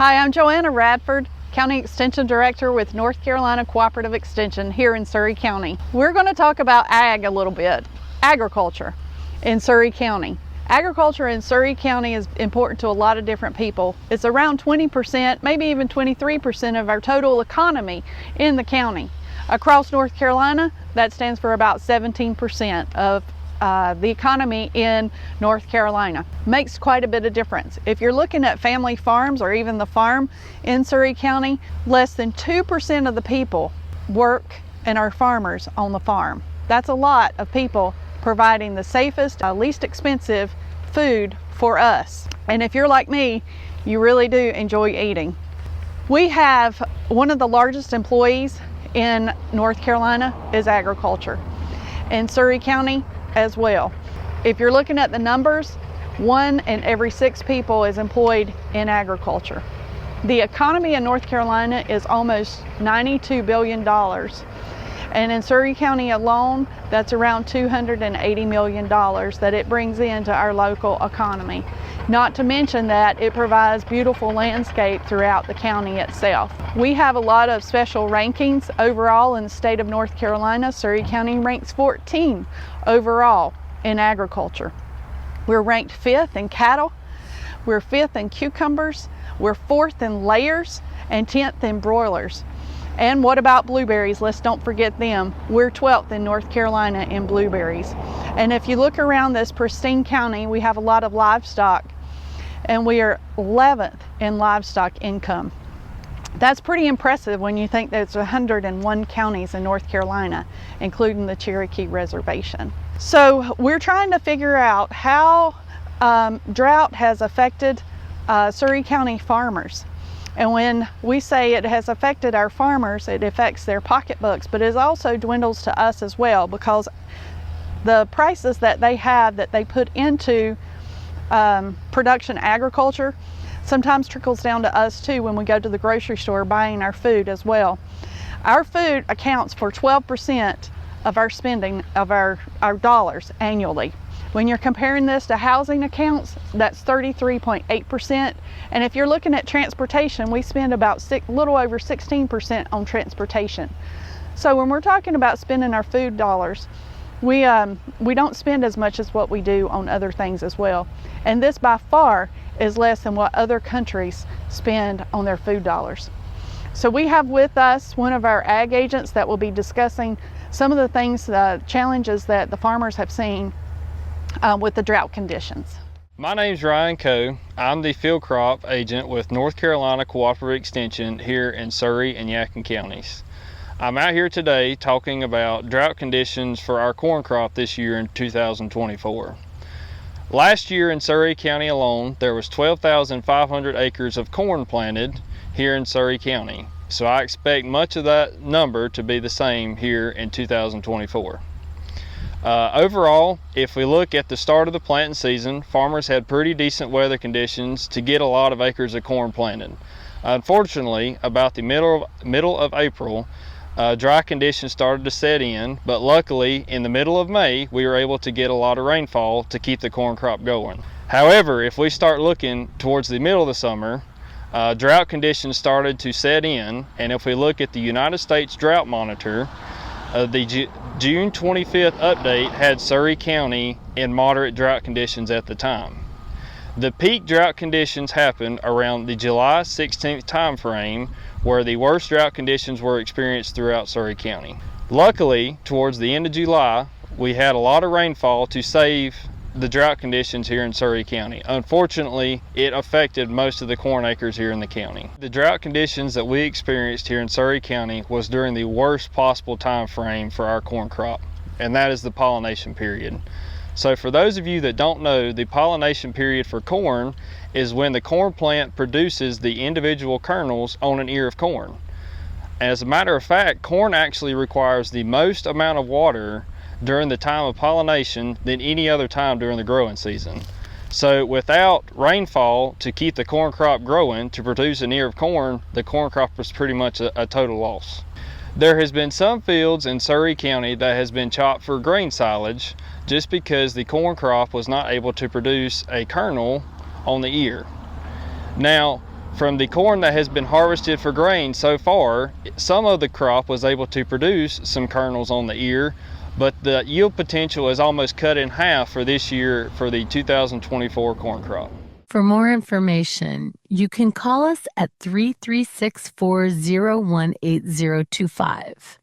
Hi, I'm Joanna Radford, County Extension Director with North Carolina Cooperative Extension here in Surry County. We're going to talk about ag a little bit, agriculture in Surry County. Agriculture in Surry County is important to a lot of different people. It's around 20%, maybe even 23% of our total economy in the county. Across North Carolina, that stands for about 17% of the economy in North Carolina. Makes quite a bit of difference. If you're looking at family farms or even the farm in Surry County, less than 2% of the people work and are farmers on the farm. That's a lot of people providing the safest, least expensive food for us. And if you're like me, you really do enjoy eating. We have one of the largest employees in North Carolina is agriculture. In Surry County as well. If you're looking at the numbers, 1 in every 6 people is employed in agriculture. The economy in North Carolina is almost $92 billion. And in Surry County alone, that's around $280 million that it brings into our local economy. Not to mention that it provides beautiful landscape throughout the county itself. We have a lot of special rankings overall in the state of North Carolina. Surry County ranks 14 overall in agriculture. We're ranked 5th in cattle, we're 5th in cucumbers, we're 4th in layers, and 10th in broilers. And what about blueberries? Let's don't forget them. We're 12th in North Carolina in blueberries. And if you look around this pristine county, we have a lot of livestock, and we are 11th in livestock income. That's pretty impressive when you think there's 101 counties in North Carolina, including the Cherokee Reservation. So we're trying to figure out how drought has affected Surry County farmers. And when we say it has affected our farmers, it affects their pocketbooks, but it also dwindles to us as well, because the prices that they have that they put into production agriculture sometimes trickles down to us too when we go to the grocery store buying our food as well. Our food accounts for 12% of our spending of our dollars annually. When you're comparing this to housing accounts, that's 33.8%. And if you're looking at transportation, we spend about little over 16% on transportation. So when we're talking about spending our food dollars, we don't spend as much as what we do on other things as well. And this by far is less than what other countries spend on their food dollars. So we have with us one of our ag agents that will be discussing some of the things, challenges that the farmers have seen with the drought conditions. My name is Ryan Coe. I'm the field crop agent with North Carolina Cooperative Extension here in Surry and Yadkin counties. I'm out here today talking about drought conditions for our corn crop this year in 2024. Last year in Surry County alone, there was 12,500 acres of corn planted here in Surry County. So I expect much of that number to be the same here in 2024. Overall, if we look at the start of the planting season, farmers had pretty decent weather conditions to get a lot of acres of corn planted. Unfortunately, about the middle of April, dry conditions started to set in, but luckily in the middle of May, we were able to get a lot of rainfall to keep the corn crop going. However, if we start looking towards the middle of the summer, drought conditions started to set in, and if we look at the United States Drought Monitor, the June 25th update had Surry County in moderate drought conditions at the time. The peak drought conditions happened around the July 16th time frame, where the worst drought conditions were experienced throughout Surry County. Luckily, towards the end of July, we had a lot of rainfall to save the drought conditions here in Surry County. Unfortunately, it affected most of the corn acres here in the county. The drought conditions that we experienced here in Surry County was during the worst possible time frame for our corn crop, and that is the pollination period. So for those of you that don't know, the pollination period for corn is when the corn plant produces the individual kernels on an ear of corn. As a matter of fact, corn actually requires the most amount of water during the time of pollination than any other time during the growing season. So without rainfall to keep the corn crop growing to produce an ear of corn, the corn crop was pretty much a total loss. There has been some fields in Surry County that has been chopped for grain silage just because the corn crop was not able to produce a kernel on the ear. Now, From the corn that has been harvested for grain so far, some of the crop was able to produce some kernels on the ear, but the yield potential is almost cut in half for this year for the 2024 corn crop. For more information, you can call us at 336-401-8025.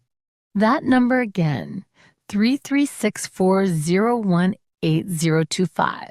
That number again, 336-401-8025.